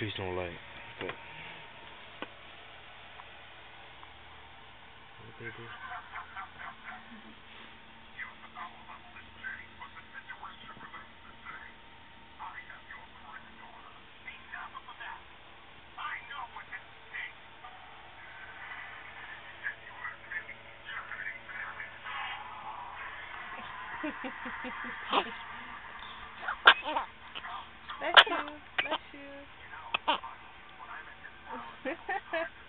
Please don't like. But what they do? Bless you. Bless you.